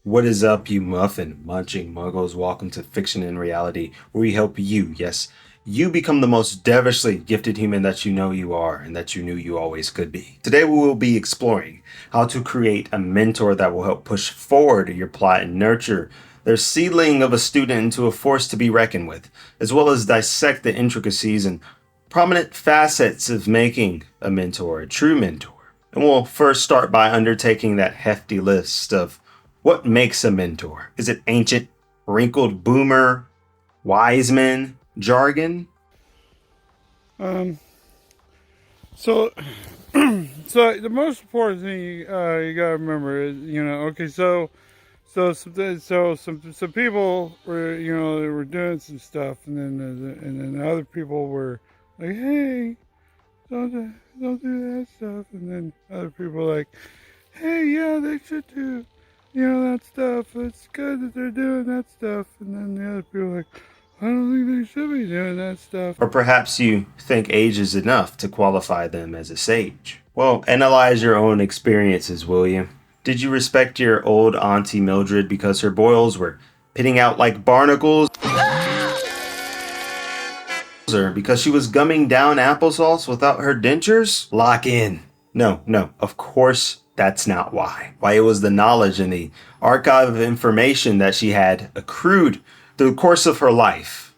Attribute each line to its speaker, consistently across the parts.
Speaker 1: What is up, you muffin munching muggles? Welcome to Fiction and Reality, where we help you, yes, you become the most devilishly gifted human that you know you are and that you knew you always could be. Today, we will be exploring how to create a mentor that will help push forward your plot and nurture their seedling of a student into a force to be reckoned with, as well as dissect the intricacies and prominent facets of making a mentor a true mentor. And we'll first start by undertaking that hefty list of what makes a mentor? Is it ancient, wrinkled boomer, wise men, jargon?
Speaker 2: Um, so, so the most important thing you gotta remember is, okay, some people were, they were doing some stuff, and then other people were like, hey, don't do that stuff, and then other people were like, hey, yeah, they should do, that stuff. It's good that they're doing that stuff, and then the other people were like, I don't think they should be doing that stuff.
Speaker 1: Or perhaps you think age is enough to qualify them as a sage? Well, analyze your own experiences, will you? Did you respect your old Auntie Mildred because her boils were pitting out like barnacles? Or because she was gumming down applesauce without her dentures? Lock in. No, of course that's not why. Why it was the knowledge and the archive of information that she had accrued through the course of her life.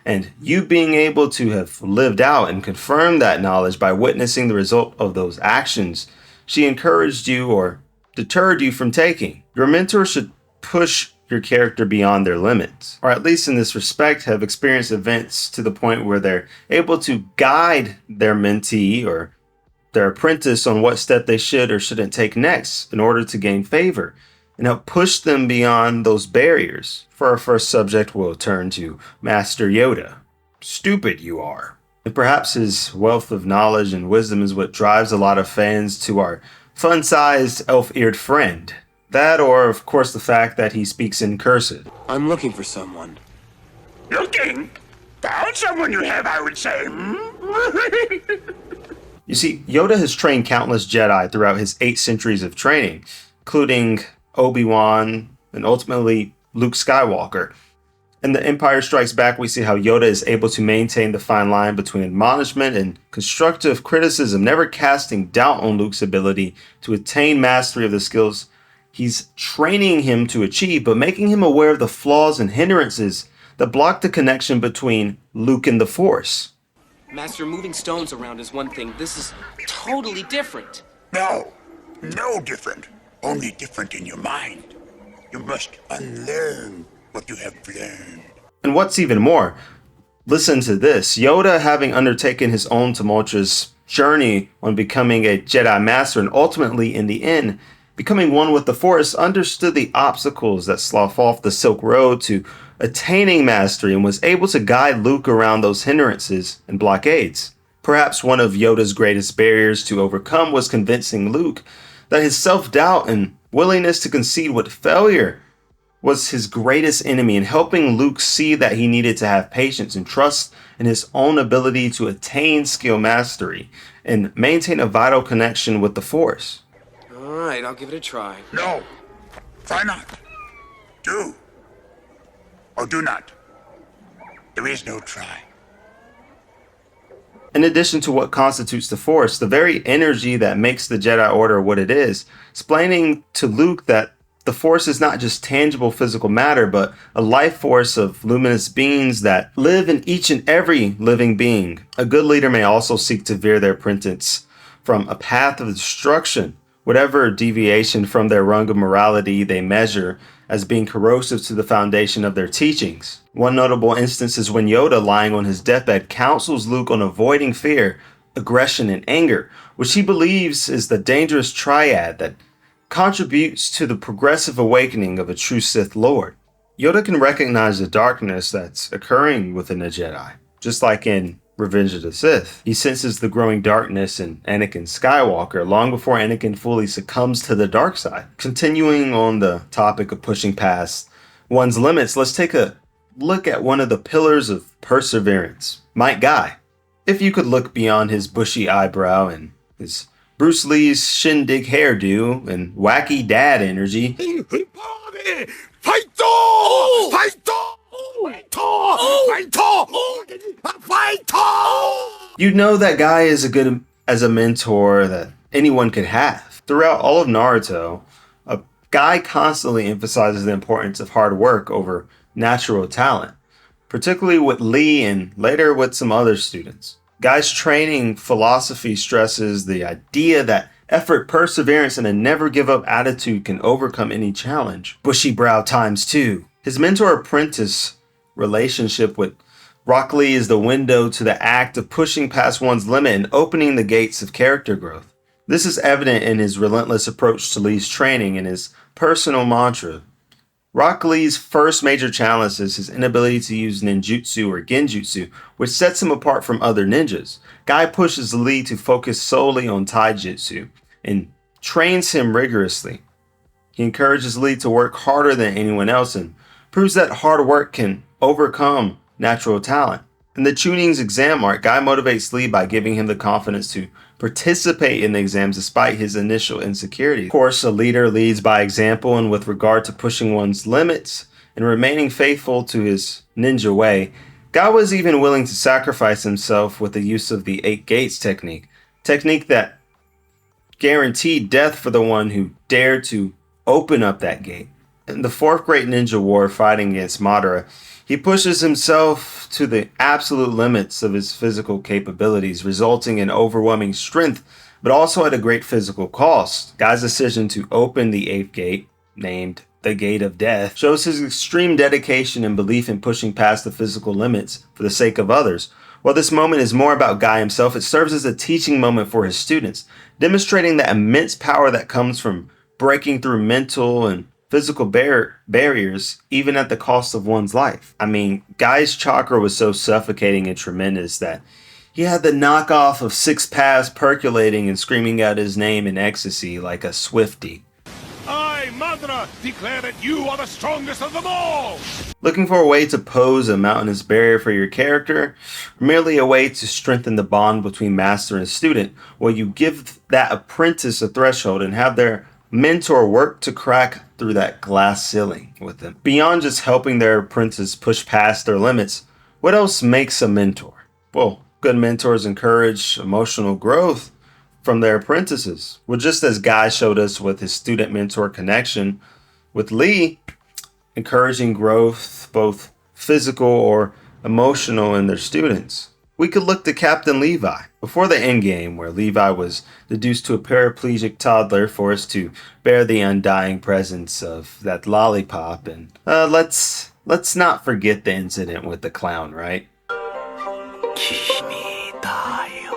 Speaker 1: And you being able to have lived out and confirmed that knowledge by witnessing the result of those actions she encouraged you or deterred you from taking. Your mentor should push your character beyond their limits, or at least in this respect have experienced events to the point where they're able to guide their mentee or their apprentice on what step they should or shouldn't take next in order to gain favor and help push them beyond those barriers. For our first subject, we'll turn to Master Yoda. Stupid you are. And perhaps his wealth of knowledge and wisdom is what drives a lot of fans to our fun-sized elf-eared friend. That, or of course the fact that he speaks in cursive.
Speaker 3: I'm looking for someone.
Speaker 4: Looking? Found someone you have, I would say.
Speaker 1: You see, Yoda has trained countless Jedi throughout his 8 centuries of training, including Obi-Wan and ultimately Luke Skywalker. In The Empire Strikes Back, we see how Yoda is able to maintain the fine line between admonishment and constructive criticism, never casting doubt on Luke's ability to attain mastery of the skills he's training him to achieve, but making him aware of the flaws and hindrances that block the connection between Luke and the Force.
Speaker 3: Master, moving stones around is one thing. This is totally different.
Speaker 4: No different. Only different in your mind. You must unlearn what you have learned.
Speaker 1: And what's even more, listen to this. Yoda, having undertaken his own tumultuous journey on becoming a Jedi Master and ultimately, in the end, becoming one with the Force, understood the obstacles that slough off the Silk Road to attaining mastery and was able to guide Luke around those hindrances and blockades. Perhaps one of Yoda's greatest barriers to overcome was convincing Luke that his self-doubt and willingness to concede with failure was his greatest enemy, and helping Luke see that he needed to have patience and trust in his own ability to attain skill mastery and maintain a vital connection with the Force.
Speaker 3: All right, I'll give it a try.
Speaker 4: No. Try not. Do. Or do not. There is no try.
Speaker 1: In addition to what constitutes the Force, the very energy that makes the Jedi Order what it is, explaining to Luke that the Force is not just tangible physical matter, but a life force of luminous beings that live in each and every living being. A good leader may also seek to veer their apprentice from a path of destruction, whatever deviation from their rung of morality they measure as being corrosive to the foundation of their teachings. One notable instance is when Yoda, lying on his deathbed, counsels Luke on avoiding fear, aggression, and anger, which he believes is the dangerous triad that contributes to the progressive awakening of a true Sith Lord. Yoda can recognize the darkness that's occurring within the Jedi, just like in Revenge of the Sith. He senses the growing darkness in Anakin Skywalker long before Anakin fully succumbs to the dark side. Continuing on the topic of pushing past one's limits, let's take a look at one of the pillars of perseverance, Mike Guy. If you could look beyond his bushy eyebrow and his Bruce Lee's shindig hairdo and wacky dad energy, You know that guy is a good as a mentor that anyone could have. Throughout all of Naruto, a guy constantly emphasizes the importance of hard work over natural talent, particularly with Lee and later with some other students. Guy's training philosophy stresses the idea that effort, perseverance, and a never give up attitude can overcome any challenge. Bushy brow times two. His mentor apprentice relationship with Rock Lee is the window to the act of pushing past one's limit and opening the gates of character growth. This is evident in his relentless approach to Lee's training and his personal mantra. Rock Lee's first major challenge is his inability to use ninjutsu or genjutsu, which sets him apart from other ninjas. Guy pushes Lee to focus solely on taijutsu and trains him rigorously. He encourages Lee to work harder than anyone else and proves that hard work can overcome natural talent. In the Chuning's exam arc, Guy motivates Lee by giving him the confidence to participate in the exams despite his initial insecurity. Of course, a leader leads by example, and with regard to pushing one's limits and remaining faithful to his ninja way, Guy was even willing to sacrifice himself with the use of the 8 gates technique that guaranteed death for the one who dared to open up that gate. In the 4th Great Ninja War fighting against Madara, he pushes himself to the absolute limits of his physical capabilities, resulting in overwhelming strength, but also at a great physical cost. Guy's decision to open the 8th gate, named the Gate of Death, shows his extreme dedication and belief in pushing past the physical limits for the sake of others. While this moment is more about Guy himself, it serves as a teaching moment for his students, demonstrating the immense power that comes from breaking through mental and physical barriers, even at the cost of one's life. I mean, Guy's chakra was so suffocating and tremendous that he had the knockoff of 6 Paths percolating and screaming out his name in ecstasy like a Swiftie.
Speaker 5: I, Madara, declare that you are the strongest of them all!
Speaker 1: Looking for a way to pose a mountainous barrier for your character, or merely a way to strengthen the bond between master and student? Well, you give that apprentice a threshold and have their mentor work to crack through that glass ceiling with them. Beyond just helping their apprentice push past their limits, what else makes a mentor? Well, good mentors encourage emotional growth from their apprentices. Well, just as Guy showed us with his student-mentor connection with Lee, encouraging growth, both physical or emotional, in their students. We could look to Captain Levi. Before the endgame, where Levi was reduced to a paraplegic toddler forced to bear the undying presence of that lollipop, and let's not forget the incident with the clown, right?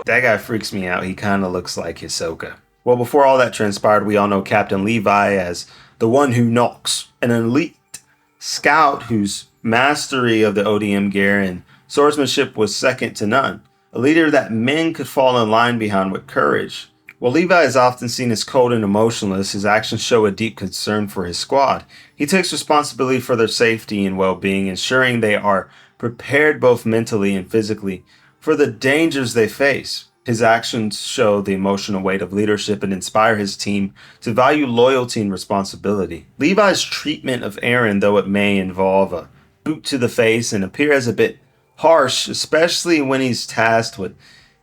Speaker 1: That guy freaks me out. He kind of looks like Hisoka. Well, before all that transpired, we all know Captain Levi as the one who knocks, an elite scout whose mastery of the ODM gear and swordsmanship was second to none. A leader that men could fall in line behind with courage. While Levi is often seen as cold and emotionless, his actions show a deep concern for his squad. He takes responsibility for their safety and well-being, ensuring they are prepared both mentally and physically for the dangers they face. His actions show the emotional weight of leadership and inspire his team to value loyalty and responsibility. Levi's treatment of Eren, though it may involve a boot to the face and appear as a bit harsh, especially when he's tasked with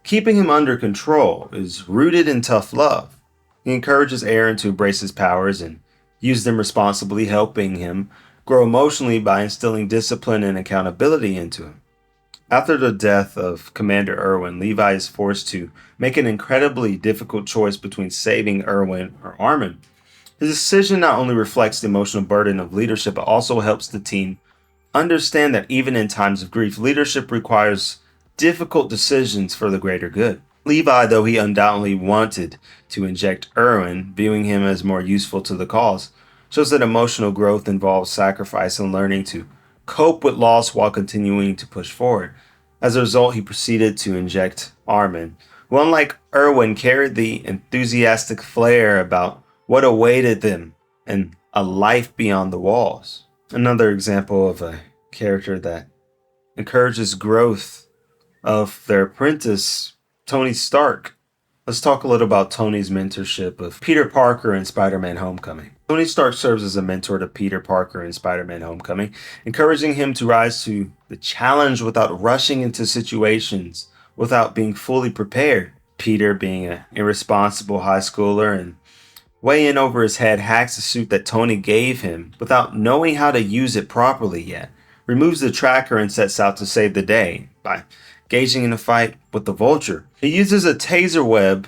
Speaker 1: keeping him under control, is rooted in tough love. He encourages Eren to embrace his powers and use them responsibly, helping him grow emotionally by instilling discipline and accountability into him. After the death of Commander Erwin, Levi is forced to make an incredibly difficult choice between saving Erwin or Armin. His decision not only reflects the emotional burden of leadership, but also helps the team understand that even in times of grief, leadership requires difficult decisions for the greater good. Levi, though he undoubtedly wanted to inject Erwin, viewing him as more useful to the cause, shows that emotional growth involves sacrifice and learning to cope with loss while continuing to push forward. As a result, he proceeded to inject Armin, who, unlike Erwin, carried the enthusiastic flair about what awaited them and a life beyond the walls. Another example of a character that encourages growth of their apprentice, Tony Stark. Let's talk a little about Tony's mentorship of Peter Parker in Spider-Man Homecoming. Tony Stark serves as a mentor to Peter Parker in Spider-Man Homecoming, encouraging him to rise to the challenge without rushing into situations without being fully prepared. Peter, being an irresponsible high schooler and way in over his head, hacks the suit that Tony gave him without knowing how to use it properly yet, removes the tracker and sets out to save the day by engaging in a fight with the Vulture. He uses a taser web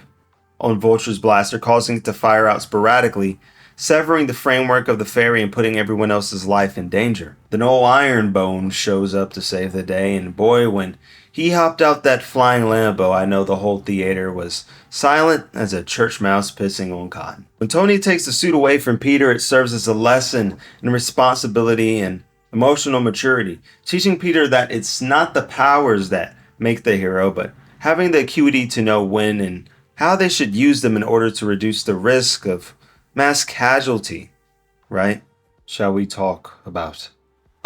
Speaker 1: on Vulture's blaster, causing it to fire out sporadically, severing the framework of the ferry and putting everyone else's life in danger. Then old Ironbone shows up to save the day, and boy, when he hopped out that flying Lambo, I know the whole theater was silent as a church mouse pissing on cotton. When Tony takes the suit away from Peter, it serves as a lesson in responsibility and emotional maturity, teaching Peter that it's not the powers that make the hero, but having the acuity to know when and how they should use them in order to reduce the risk of mass casualty, right? Shall we talk about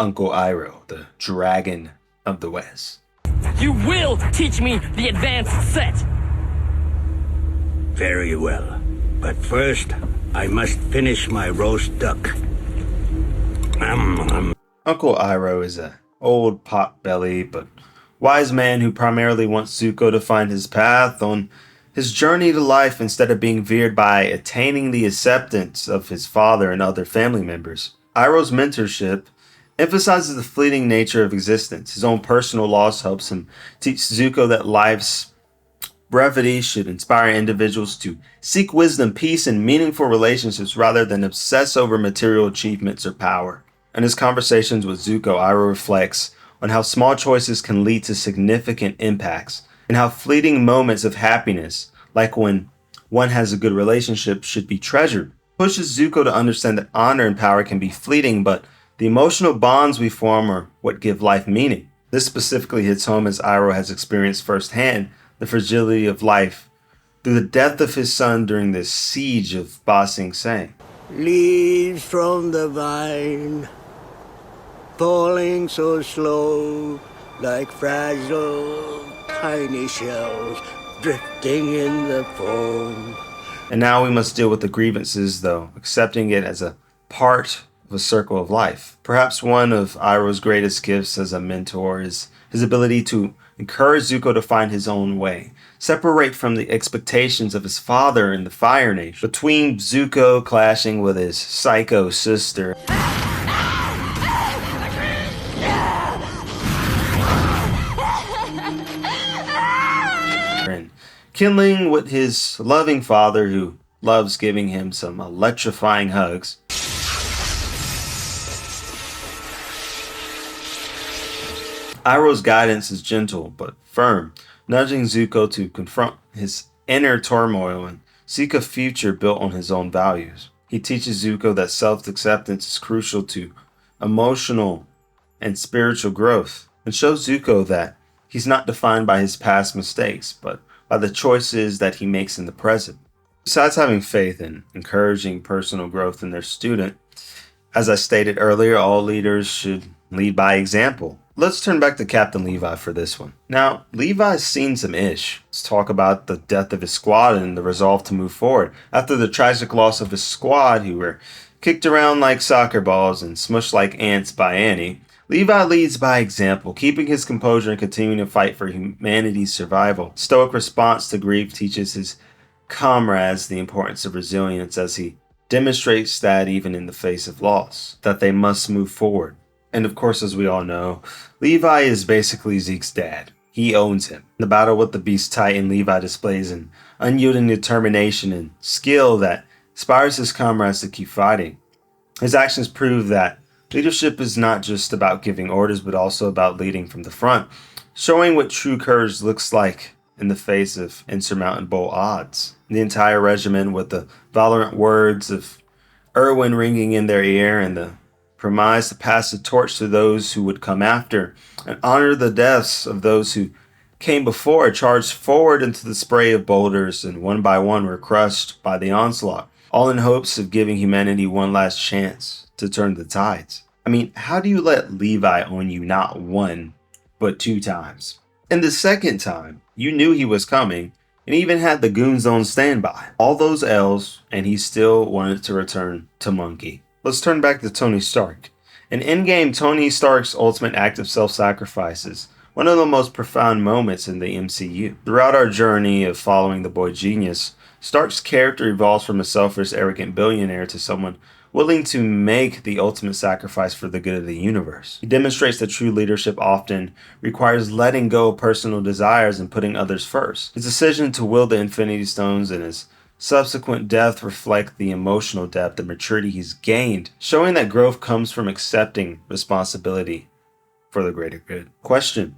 Speaker 1: Uncle Iroh, the Dragon of the West?
Speaker 6: You will teach me the advanced set!
Speaker 7: Very well. But first, I must finish my roast duck.
Speaker 1: Uncle Iroh is an old pot-belly but wise man who primarily wants Zuko to find his path on his journey to life instead of being veered by attaining the acceptance of his father and other family members. Iroh's mentorship emphasizes the fleeting nature of existence. His own personal loss helps him teach Zuko that life's brevity should inspire individuals to seek wisdom, peace, and meaningful relationships rather than obsess over material achievements or power. In his conversations with Zuko, Iroh reflects on how small choices can lead to significant impacts, and how fleeting moments of happiness, like when one has a good relationship, should be treasured. It pushes Zuko to understand that honor and power can be fleeting, but the emotional bonds we form are what give life meaning. This specifically hits home as Iroh has experienced firsthand the fragility of life through the death of his son during the siege of Ba Sing Se.
Speaker 7: Leaves from the vine, falling so slow, like fragile tiny shells drifting in the foam.
Speaker 1: And now we must deal with the grievances, though, accepting it as a part of a circle of life. Perhaps one of Iroh's greatest gifts as a mentor is his ability to encourage Zuko to find his own way, separate from the expectations of his father in the Fire Nation. Between Zuko clashing with his psycho sister, and kindling with his loving father who loves giving him some electrifying hugs, Iroh's guidance is gentle but firm, nudging Zuko to confront his inner turmoil and seek a future built on his own values. He teaches Zuko that self-acceptance is crucial to emotional and spiritual growth, and shows Zuko that he's not defined by his past mistakes, but by the choices that he makes in the present. Besides having faith in encouraging personal growth in their student, as I stated earlier, all leaders should lead by example. Let's turn back to Captain Levi for this one. Now, Levi's seen some ish. Let's talk about the death of his squad and the resolve to move forward. After the tragic loss of his squad, who were kicked around like soccer balls and smushed like ants by Annie, Levi leads by example, keeping his composure and continuing to fight for humanity's survival. Stoic response to grief teaches his comrades the importance of resilience as he demonstrates that even in the face of loss, that they must move forward. And of course, as we all know, Levi is basically Zeke's dad. He owns him. In the battle with the Beast Titan, Levi displays an unyielding determination and skill that inspires his comrades to keep fighting. His actions prove that leadership is not just about giving orders, but also about leading from the front, showing what true courage looks like in the face of insurmountable odds. The entire regiment, with the valiant words of Erwin ringing in their ear and the promise to pass the torch to those who would come after and honor the deaths of those who came before, charged forward into the spray of boulders and one by one were crushed by the onslaught, all in hopes of giving humanity one last chance to turn the tides. I mean, how do you let Levi own you not one, but two times? And the second time, you knew he was coming. and even had the goons on standby. All those L's, and he still wanted to return to Monkey. Let's turn back to Tony Stark. In Endgame, Tony Stark's ultimate act of self-sacrifice is one of the most profound moments in the MCU. Throughout our journey of following the boy genius, Stark's character evolves from a selfish, arrogant billionaire to someone willing to make the ultimate sacrifice for the good of the universe. He demonstrates that true leadership often requires letting go of personal desires and putting others first. His decision to wield the Infinity Stones and his subsequent death reflect the emotional depth and maturity he's gained, showing that growth comes from accepting responsibility for the greater good. Question: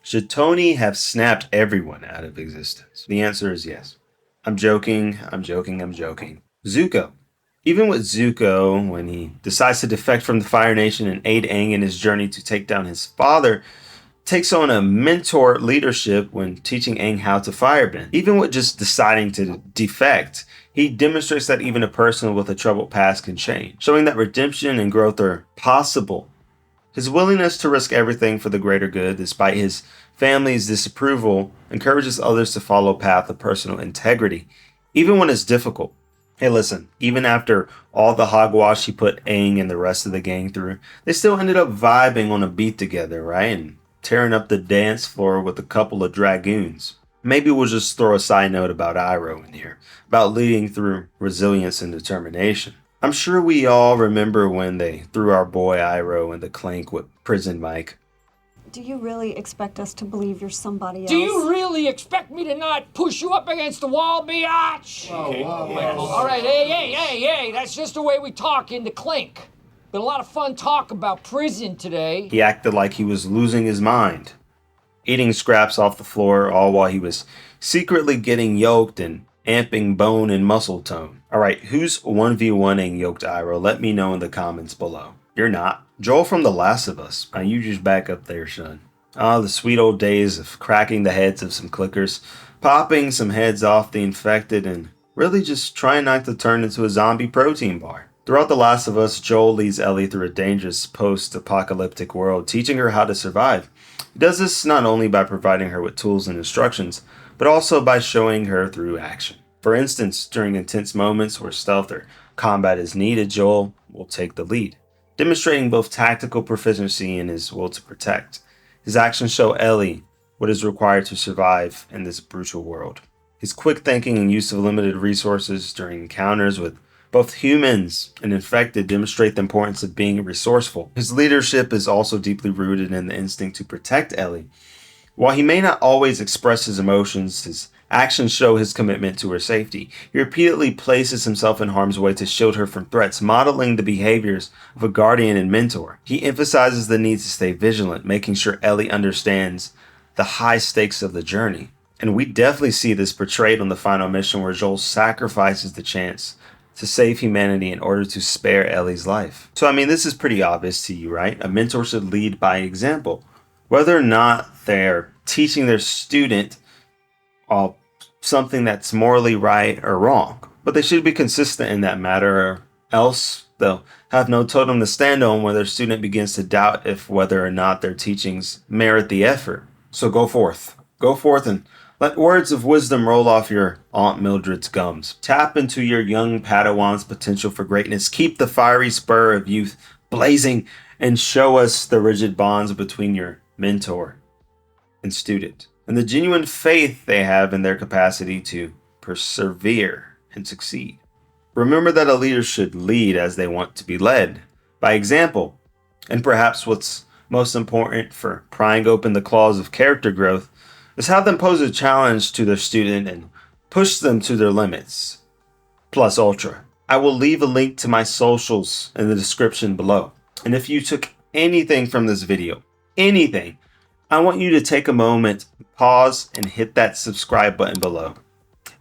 Speaker 1: should Tony have snapped everyone out of existence? The answer is yes. I'm joking. Zuko. Even with Zuko, when he decides to defect from the Fire Nation and aid Aang in his journey to take down his father, takes on a mentor leadership when teaching Aang how to firebend. Even with just deciding to defect, he demonstrates that even a person with a troubled past can change, showing that redemption and growth are possible. His willingness to risk everything for the greater good, despite his family's disapproval, encourages others to follow a path of personal integrity, even when it's difficult. Hey, listen, even after all the hogwash he put Aang and the rest of the gang through, they still ended up vibing on a beat together, right? And tearing up the dance floor with a couple of dragoons. Maybe we'll just throw a side note about Iroh in here, about leading through resilience and determination. I'm sure we all remember when they threw our boy Iroh in the clink with Prison Mike.
Speaker 8: Do you really expect us to believe you're somebody else?
Speaker 6: Do you really expect me to not push you up against the wall, biatch? All right, hey, that's just the way we talk in the clink. Been a lot of fun talk about prison today.
Speaker 1: He acted like he was losing his mind, eating scraps off the floor, all while he was secretly getting yoked and amping bone and muscle tone. Alright, who's 1v1ing yoked Iroh? Let me know in the comments below. You're not. Joel from The Last of Us. Now you just back up there, son. The sweet old days of cracking the heads of some clickers, popping some heads off the infected, and really just trying not to turn into a zombie protein bar. Throughout The Last of Us, Joel leads Ellie through a dangerous post-apocalyptic world, teaching her how to survive. He does this not only by providing her with tools and instructions, but also by showing her through action. For instance, during intense moments where stealth or combat is needed, Joel will take the lead, demonstrating both tactical proficiency and his will to protect. His actions show Ellie what is required to survive in this brutal world. His quick thinking and use of limited resources during encounters with both humans and infected demonstrate the importance of being resourceful. His leadership is also deeply rooted in the instinct to protect Ellie. While he may not always express his emotions, his actions show his commitment to her safety. He repeatedly places himself in harm's way to shield her from threats, modeling the behaviors of a guardian and mentor. He emphasizes the need to stay vigilant, making sure Ellie understands the high stakes of the journey. And we definitely see this portrayed on the final mission where Joel sacrifices the chance to save humanity in order to spare Ellie's life. So, this is pretty obvious to you, right? A mentor should lead by example. Whether or not they're teaching their student something that's morally right or wrong. But they should be consistent in that matter, or else they'll have no totem to stand on when their student begins to doubt if whether or not their teachings merit the effort. So go forth and let words of wisdom roll off your Aunt Mildred's gums. Tap into your young Padawan's potential for greatness. Keep the fiery spur of youth blazing and show us the rigid bonds between your mentor and student and the genuine faith they have in their capacity to persevere and succeed. Remember that a leader should lead as they want to be led, by example. And perhaps what's most important for prying open the claws of character growth is have them pose a challenge to their student and push them to their limits. Plus ultra. I will leave a link to my socials in the description below. And if you took anything from this video, anything, I want you to take a moment, pause, and hit that subscribe button below.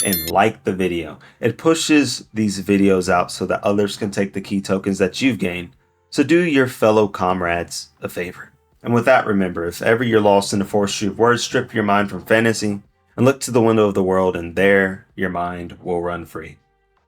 Speaker 1: And like the video. It pushes these videos out so that others can take the key tokens that you've gained. So do your fellow comrades a favor. And with that, remember, if ever you're lost in the forest tree of words, strip your mind from fantasy and look to the window of the world, and there your mind will run free.